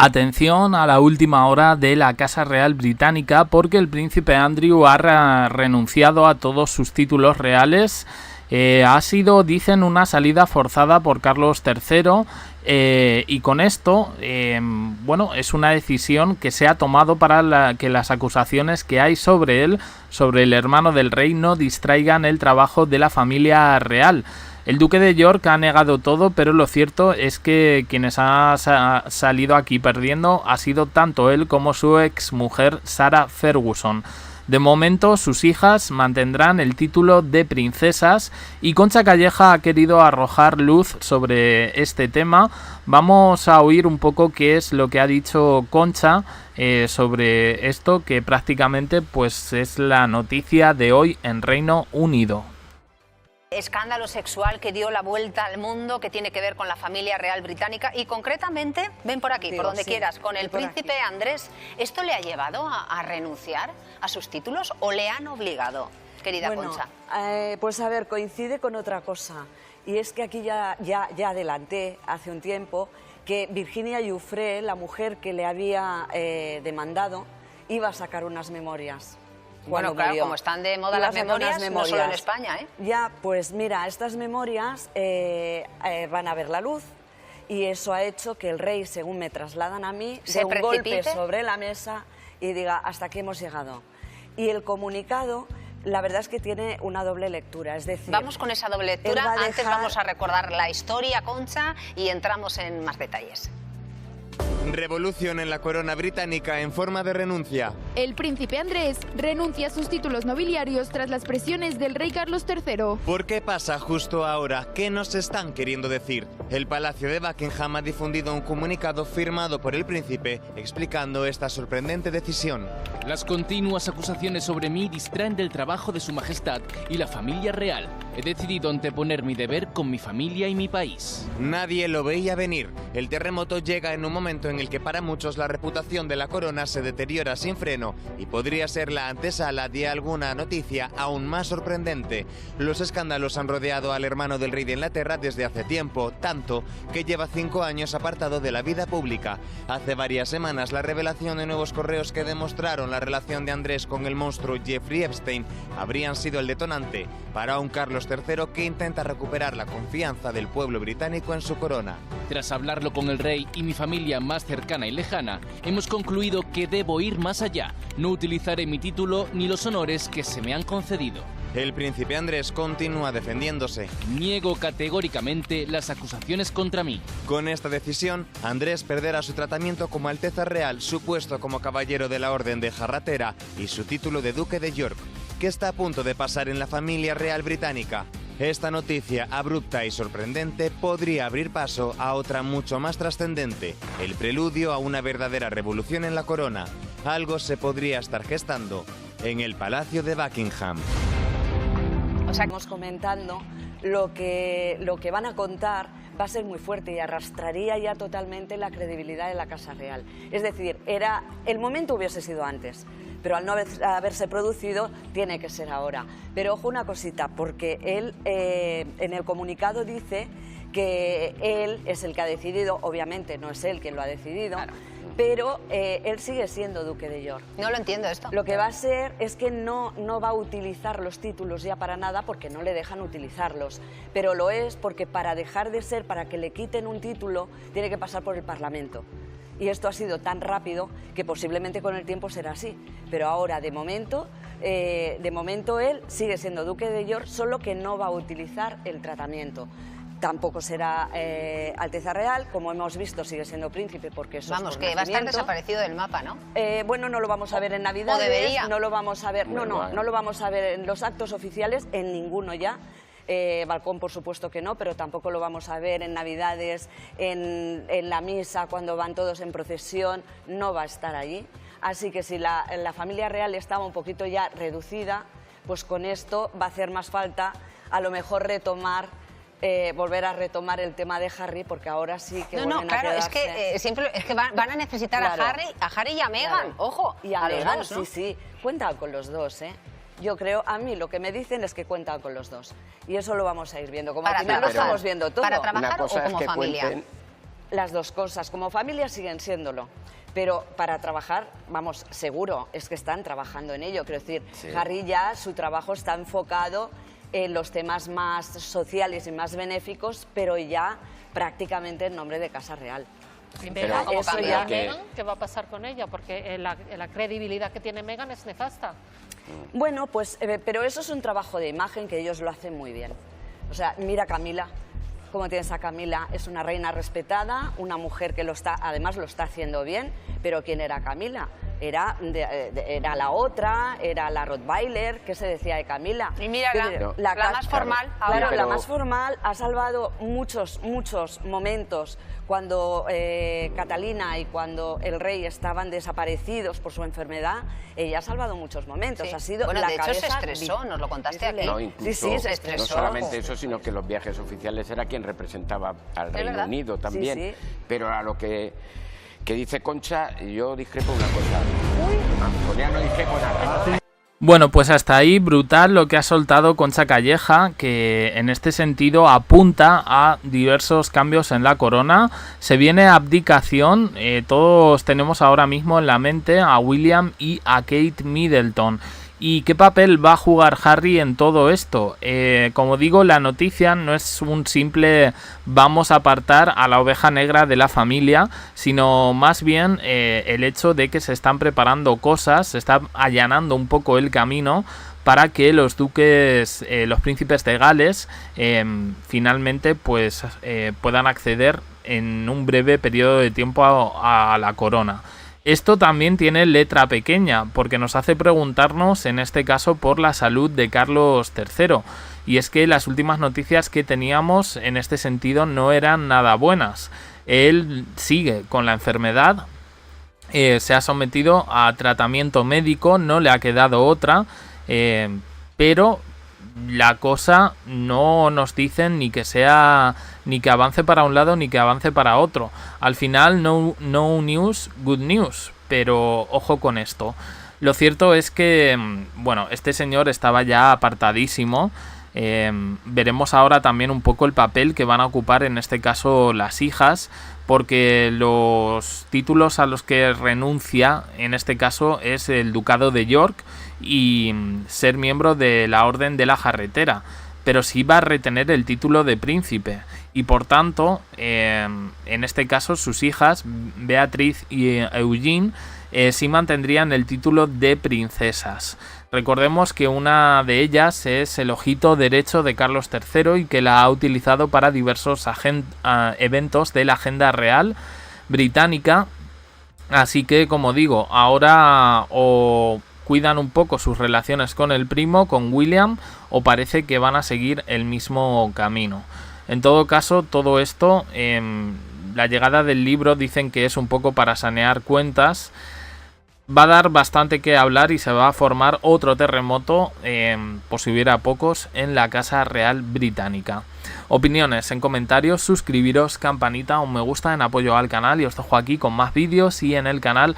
Atención a la última hora de la Casa Real Británica porque el príncipe Andrew ha renunciado a todos sus títulos reales. Ha sido, dicen, una salida forzada por Carlos III y con esto, bueno, es una decisión que se ha tomado para que las acusaciones que hay sobre él, sobre el hermano del rey, no distraigan el trabajo de la familia real. El duque de York ha negado todo, pero lo cierto es que quienes han salido aquí perdiendo ha sido tanto él como su exmujer Sarah Ferguson. De momento, sus hijas mantendrán el título de princesas y Concha Calleja ha querido arrojar luz sobre este tema. Vamos a oír un poco qué es lo que ha dicho Concha sobre esto, que prácticamente pues es la noticia de hoy en Reino Unido. Escándalo sexual que dio la vuelta al mundo, que tiene que ver con la familia real británica y concretamente, ven por aquí, por donde quieras, con el príncipe Andrés. ¿Esto le ha llevado a renunciar a sus títulos o le han obligado, querida Concha? Pues a ver, coincide con otra cosa, y es que aquí ya adelanté hace un tiempo que Virginia Giuffre, la mujer que le había demandado, iba a sacar unas memorias. Bueno, claro, como están de moda las memorias, no solo en España, ¿eh? Ya, pues mira, estas memorias van a ver la luz y eso ha hecho que el rey, según me trasladan a mí, dé un golpe sobre la mesa y diga, hasta aquí hemos llegado. Y el comunicado, la verdad es que tiene una doble lectura, es decir... Vamos con esa doble lectura, antes vamos a recordar la historia, Concha, y entramos en más detalles. Revolución en la corona británica en forma de renuncia. El príncipe Andrés renuncia a sus títulos nobiliarios tras las presiones del rey Carlos III. ¿Por qué pasa justo ahora? ¿Qué nos están queriendo decir? El Palacio de Buckingham ha difundido un comunicado firmado por el príncipe explicando esta sorprendente decisión. Las continuas acusaciones sobre mí distraen del trabajo de su majestad y la familia real. He decidido anteponer mi deber con mi familia y mi país. Nadie lo veía venir. El terremoto llega en un momento en el que para muchos la reputación de la corona se deteriora sin freno y podría ser la antesala de alguna noticia aún más sorprendente. Los escándalos han rodeado al hermano del rey de Inglaterra desde hace tiempo, tanto que lleva 5 años apartado de la vida pública. Hace varias semanas la revelación de nuevos correos que demostraron la relación de Andrés con el monstruo Jeffrey Epstein habrían sido el detonante para un Carlos III que intenta recuperar la confianza del pueblo británico en su corona. Tras hablarlo con el rey y mi familia más cercana y lejana, hemos concluido que debo ir más allá. No utilizaré mi título ni los honores que se me han concedido. El príncipe Andrés continúa defendiéndose. Niego categóricamente las acusaciones contra mí. Con esta decisión, Andrés perderá su tratamiento como Alteza Real, su puesto como caballero de la Orden de Jarratera y su título de Duque de York, que está a punto de pasar en la familia real británica. Esta noticia abrupta y sorprendente podría abrir paso a otra mucho más trascendente, el preludio a una verdadera revolución en la corona. Algo se podría estar gestando en el Palacio de Buckingham. O sea, estamos comentando lo que van a contar va a ser muy fuerte y arrastraría ya totalmente la credibilidad de la Casa Real. Es decir, el momento hubiese sido antes, pero al no haberse producido tiene que ser ahora. Pero ojo una cosita, porque él en el comunicado dice que él es el que ha decidido, obviamente no es él quien lo ha decidido, claro, pero él sigue siendo Duque de York. No lo entiendo esto. Lo que va a ser es que no va a utilizar los títulos ya para nada porque no le dejan utilizarlos, pero lo es porque para dejar de ser, para que le quiten un título, tiene que pasar por el Parlamento. Y esto ha sido tan rápido que posiblemente con el tiempo será así. Pero ahora, de momento él sigue siendo Duque de York, solo que no va a utilizar el tratamiento. Tampoco será Alteza Real, como hemos visto sigue siendo príncipe porque eso vamos, es que va a estar desaparecido del mapa, ¿no? Bueno, no lo vamos a ver en Navidades, ¿O debería? No lo vamos a ver, no lo vamos a ver en los actos oficiales, en ninguno ya. Balcón, por supuesto que no, pero tampoco lo vamos a ver en Navidades, en la misa, cuando van todos en procesión, no va a estar allí. Así que si la familia real estaba un poquito ya reducida, pues con esto va a hacer más falta a lo mejor volver a retomar el tema de Harry, porque ahora sí que vuelven a quedarse. Es que van a necesitar claro, a Harry y a Meghan, ojo, y a los Meghan, dos, ¿no? Sí, cuentan con los dos, ¿eh? Yo creo, a mí lo que me dicen es que cuentan con los dos. Y eso lo vamos a ir viendo. Como al final lo estamos viendo todo. ¿Para trabajar o como familia? las dos cosas. Como familia siguen siéndolo. Pero para trabajar, vamos, seguro, es que están trabajando en ello. Quiero decir, sí. Harry ya, su trabajo está enfocado en los temas más sociales y más benéficos, pero ya prácticamente en nombre de Casa Real. Pero eso ya Meghan, ¿qué va a pasar con ella? Porque la credibilidad que tiene Meghan es nefasta. Bueno, pues, pero eso es un trabajo de imagen que ellos lo hacen muy bien. O sea, mira Camila. Como tienes a Camila, es una reina respetada, una mujer que además lo está haciendo bien, pero ¿quién era Camila? Era la otra, era la Rottweiler, ¿qué se decía de Camila? Y mira, la más formal. Claro, pero la más formal ha salvado muchos momentos cuando Catalina y cuando el rey estaban desaparecidos por su enfermedad. Ella ha salvado muchos momentos. Sí. Ha sido bueno, la de hecho cabeza... se estresó, nos lo contaste aquí. No, incluso, sí, se estresó. No solamente eso, sino que los viajes oficiales era quien representaba al Reino Unido también. Sí. Pero a lo que dice Concha, yo discrepo una cosa. Con ella no discrepo nada. Bueno, pues hasta ahí brutal lo que ha soltado Concha Calleja, que en este sentido apunta a diversos cambios en la corona. Se viene abdicación, todos tenemos ahora mismo en la mente a William y a Kate Middleton. ¿Y qué papel va a jugar Harry en todo esto? Como digo, la noticia no es un simple vamos a apartar a la oveja negra de la familia, sino más bien el hecho de que se están preparando cosas, se está allanando un poco el camino para que los duques, los príncipes de Gales, finalmente pues puedan acceder en un breve periodo de tiempo a la corona. Esto también tiene letra pequeña, porque nos hace preguntarnos, en este caso, por la salud de Carlos III. Y es que las últimas noticias que teníamos en este sentido no eran nada buenas. Él sigue con la enfermedad, se ha sometido a tratamiento médico, no le ha quedado otra, pero la cosa no nos dicen ni que avance para un lado ni que avance para otro. Al final no news, good news, pero ojo con esto. Lo cierto es que, bueno, este señor estaba ya apartadísimo. Veremos ahora también un poco el papel que van a ocupar en este caso las hijas, porque los títulos a los que renuncia en este caso es el ducado de York y ser miembro de la Orden de la Jarretera, pero sí va a retener el título de príncipe y por tanto en este caso sus hijas Beatriz y Eugene sí mantendrían el título de princesas. Recordemos que una de ellas es el ojito derecho de Carlos III y que la ha utilizado para diversos eventos de la agenda real británica. Así que, como digo, ahora o cuidan un poco sus relaciones con el primo, con William, o parece que van a seguir el mismo camino. En todo caso, todo esto, la llegada del libro dicen que es un poco para sanear cuentas. Va a dar bastante que hablar y se va a formar otro terremoto, por si hubiera pocos, en la Casa Real Británica. Opiniones en comentarios, suscribiros, campanita, un me gusta en apoyo al canal y os dejo aquí con más vídeos y en el canal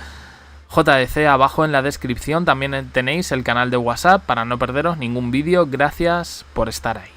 JDC abajo en la descripción también tenéis el canal de WhatsApp para no perderos ningún vídeo. Gracias por estar ahí.